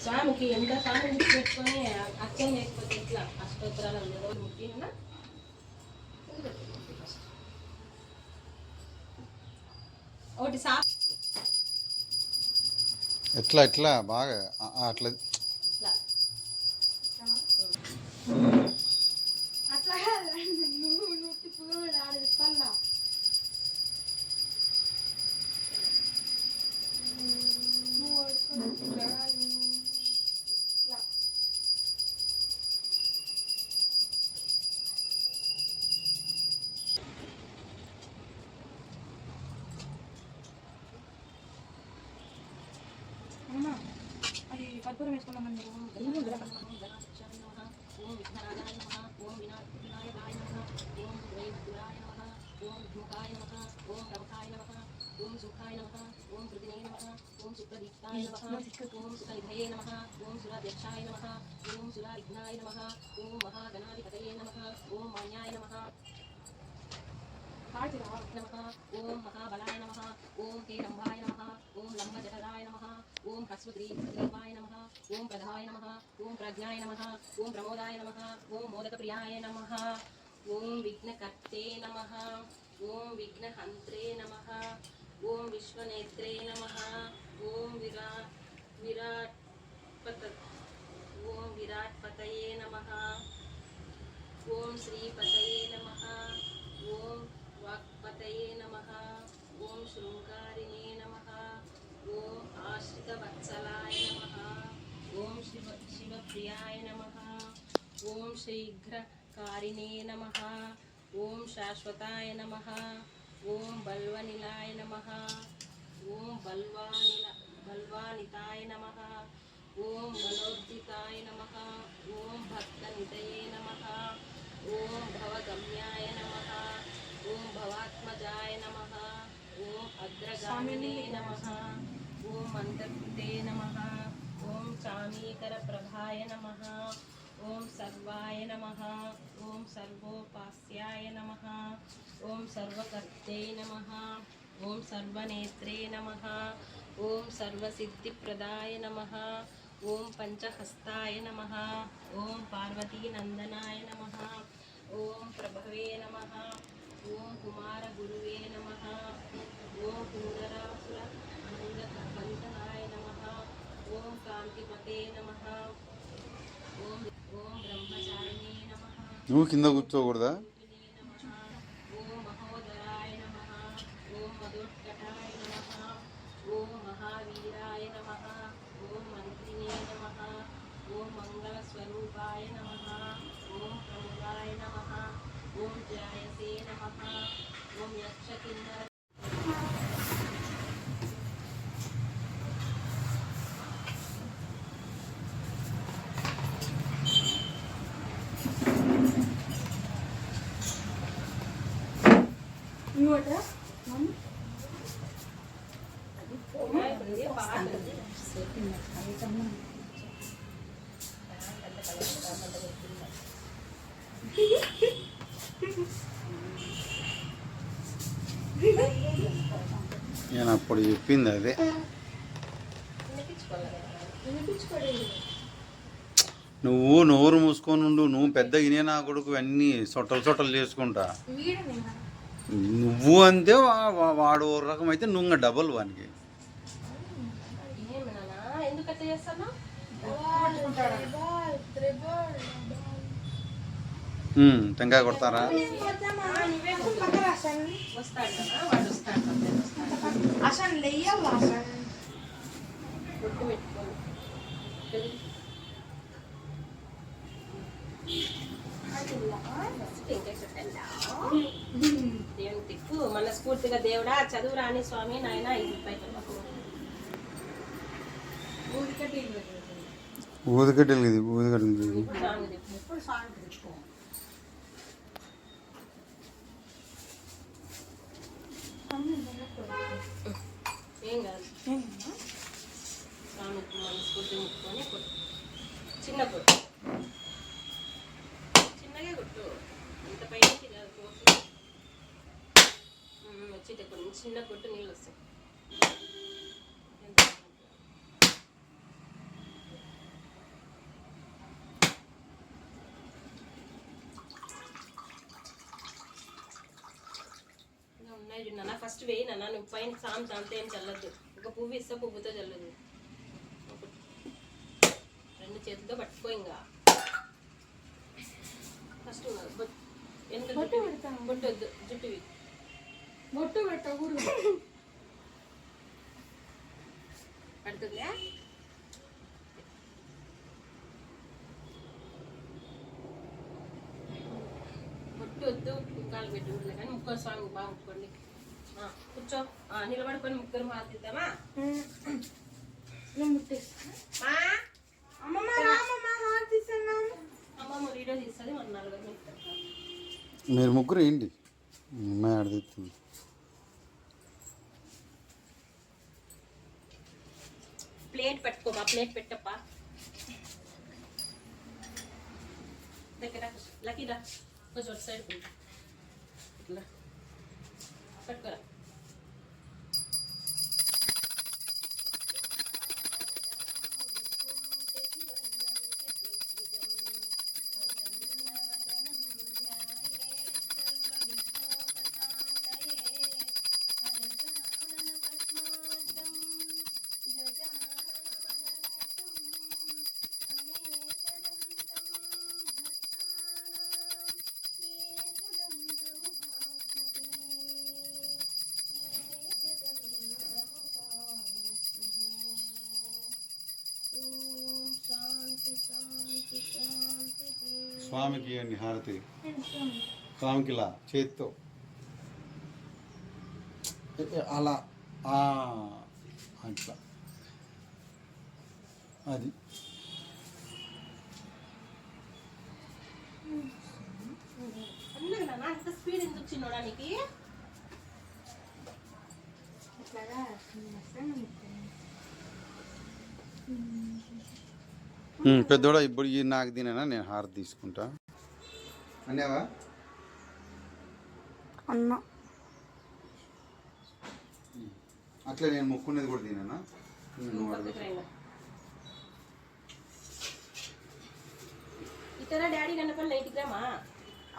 స్వామికి ఎంత స్వామి పెట్టుకొని అర్చన లేకపోతే ఇట్లా అష్టోత్తరాలు రోజు ముట్టిన ఒకటి ఎట్లా ఎట్లా బాగా అట్లా అట్లా అది కర్పూరం వేసుకున్నామని మీరు ఓం విఘ్నరాజాయ నమః ఓం వినాయకాయ నమః ఓం దురాయ నమః ఓం ధూకాయ నమః ఓం రవకాయ నమః ఓం సుఖాయ నమః ఓం కృతినే నమః ఓం సుప్రదీప్తాయ నమః ఓం సుఖనిధయే నమః ఓం సురాధ్యక్షాయ నమః ఓం సురావిఘ్నాయ నమః ఓం మహాగణాధిపతయే నమః ఓం మాన్యాయ నమః నమః ఓం మహాబలాయ నమః ఓం హేరంబాయ నమః ఓం లంబజఠరాయ నమః ఓం హస్వగ్రీవాయ నమః ఓం ప్రధాయ నమః ఓం ప్రజ్ఞాయ నమః ఓం ప్రమోదాయ నమః ఓం మోదకప్రియాయ నమః ఓం విఘ్నకర్తే నమః ఓం విఘ్నహంత్రే నమః ఓం విశ్వనేత్రే నమః ఓం విరాట్పతయే నమః ఓం శ్రీపతయే నమః ఓం వాక్పతయే నమః ఓం శృంగారిణే నమః ఓం ఆశ్రితవత్సలాయ నమః ఓం శివప్రియాయ నమః ఓం శీఘ్రకారిణే నమః ఓం శాశ్వతాయ నమః ఓం బల్వనిలాయ నమః ఓం బల్వానితాయ నమః ఓం బలోద్దితాయ నమః ఓం భక్తనితయే నమః ఓం భవగమ్యాయ నమః ఓం భవాత్మజాయ నమః ఓం అగ్రగామినే నమః ఓం మంత్రకృతే నమః ఓం చామీకరప్రభాయ నమః ఓం సర్వాయ నమః ఓం సర్వోపాస్యాయ నమః ఓం సర్వకర్తే నమః ఓం సర్వనేత్రే నమః ఓం సర్వసిద్ధిప్రదాయ నమః ఓం పంచహస్తాయ నమః ఓం పార్వతీనందనాయ నమః ఓం ప్రభవే నమః ఓం కుమారగురువే నమః ఓం కుందరాసుర బంధనాయ నమః ఓం కాంతిపతే నమః ఓం ఓం బ్రహ్మచారిణే నమః. నువ్వు కింద కూర్చోకూడదా? ఓం మహోదరాయ నమః ఓం మధుర్కటాయ నమః ఓం మహావీరాయ నమః ఓం మంత్రిణే నమః ఓం మంగళస్వరూపాయ నమః ఓం ప్రముఖాయ నమః ఓం జాయసే నమః ఓం యక్షకిన్నర నేను అప్పుడు చెప్పింది అదే. నువ్వు నోరు మూసుకొని ఉండు. నువ్వు పెద్ద గినే నా కొడుకు అన్నీ సొట్టలు చేసుకుంటా. నువ్వు అంతే వాడు ఓ రకం అయితే నువ్వు డబల్ వానికి. టెంకాయ కొడతారా? టెంకాయ చుట్టండా దేవుని తిప్పు మనస్ఫూర్తిగా దేవుడా చదువు రాని స్వామి నాయన 5 రూపాయలు ఊదికట్టెలు ఇది ఊదికట్టెలు ఇప్పుడు సాంగ్ తిప్పు ఎప్పుడు సాంగ్ తెచ్చుకో. ఏం కాదు స్వామి మనస్ఫూర్తి ముట్టుకొని కొట్టు చిన్న కొట్టు చిన్నగా కొట్టు ఇంత పైకి కాదు కోట్లు వచ్చి కొంచెం చిన్న కొట్టు నీళ్ళు వస్తాయి ఎంత ఉన్నాయి చూడన్నా ఫస్ట్ వేయి నాన్న నువ్వు పైన సాంత అంతా ఏం చల్లద్దు ఒక పువ్వు ఇస్తా పువ్వుతో చల్లదు రెండు చేతులతో పట్టుకో ఇంకా ఫస్ట్ ఎంత బొట్టు వద్దు జుట్టువి బొట్టు పెట్టకూడదు. పడుతుందా బొట్టు వద్దు ముక్కాలు పెట్టి ఉంటుంది కానీ ముక్కలు సాంగ్ బాగా ముక్కోండి కూర్చో నిలబడుకొని ముగ్గురు మాట్లాడతామా అమ్మమ్మ వీడియో తీస్తుంది మన 4 నిమిషాలు మీరు ముగ్గురు ఏంటి అమ్మాయి ఆడదిస్తుంది ప్లేట్ పెట్టుకోమా ప్లేట్ పెట్టప్పా దగ్గర లక్కీరా కొంచెం ఒక సైడ్ ఇట్లా పెట్టుకోరా స్వామికి ఇవ్వండి హారతి స్వామికి ఇలా చేతితో అలా అట్లా అది అన్నగా అంత స్పీడ్ ఎందుకు చిన్నోడానికి పెద్దోడా ఇప్పుడు ఈ నాకు తినేనా నేను హారతి తీసుకుంటా అన్నావా అన్న అట్లా నేను మొక్కునేది కూడా తినేనా ఇతర డాడీ కన్నపల్లి నైట్కి రామా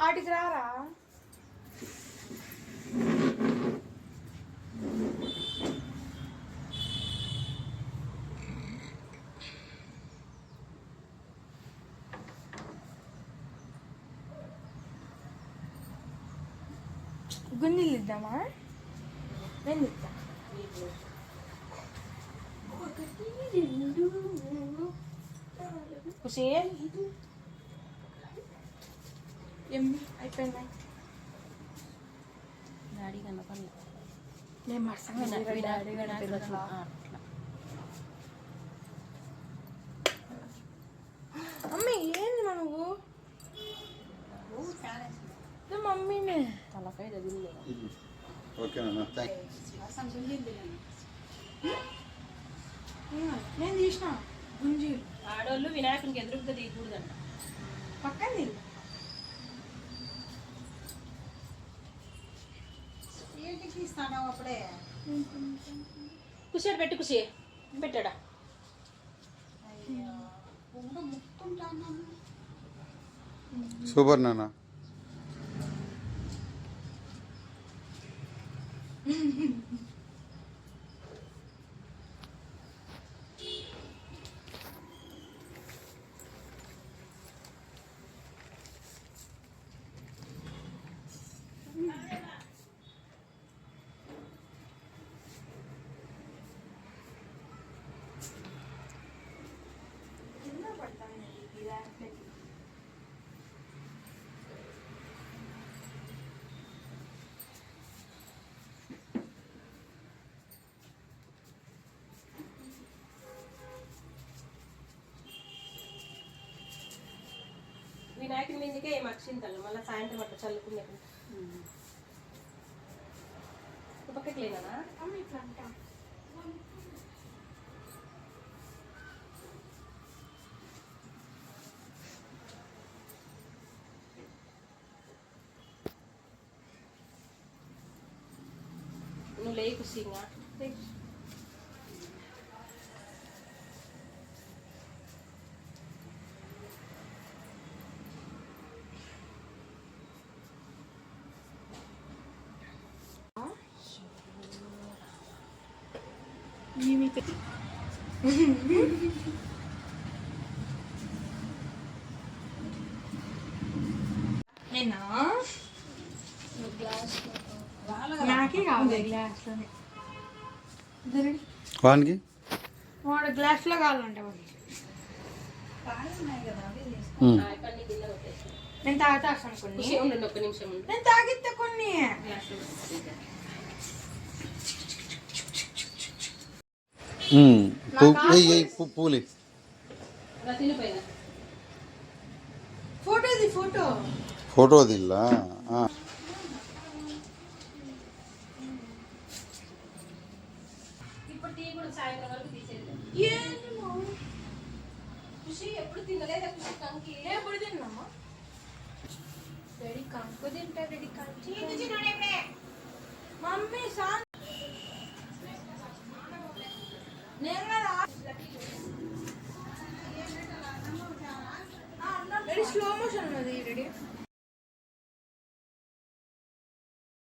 ఆటికి రారా గుంజీలు ఇద్దామా నేను ఇద్దా ఖుషి అయిపోయిందా డాడీ కన్నపల్లి నేను మర్సంగా డాడీ అట్లా మమ్మీ ఏంది నువ్వు మమ్మీనే తలకాయ తగిలిలేదు ఓకేనా నేను తీసిన గుంజీలు ఆడోళ్ళు వినాయకునికి ఎదురుగా తీయకూడదంట పక్కన ఏంటికి ఇస్తాను అప్పుడే ఖుషి పెట్టు ఖుషి పెట్టాడా ముక్కుంటాను సూపర్ నాన్న వినాయకుని మీదకే ఏం అక్షింతలు మళ్ళీ సాయంత్రం అట్లా చల్లుకునే పక్కకి లేనా నువ్వు లేకు సింగా నాకే కావాలి గ్లాస్ వానికి వాడు గ్లాస్ లో కావాలంటే వాడికి పన్నీ గిన్నె కొట్టేసి నేను తాగుతాను కొన్ని ఉండండి ఒక్క నిమిషం ఉండు నేను తాగితే కొన్ని పూలి తినిపోయిన ఫోటోది ఫోటో ఫోటో దిల్లా ఇప్పుడు టీ కూడా సాయంత్రం వరకు తీసేది ఏమో ఖుషి ఎప్పుడు తినలేదా ఖుషి కంకి ఎప్పుడు తిన్నామా రెడీ కంకు తింటా రెడీ కంకి మమ్మీ సాన్ నేను కదా రెడీ స్లో మోషన్ ఉన్నది రెడీ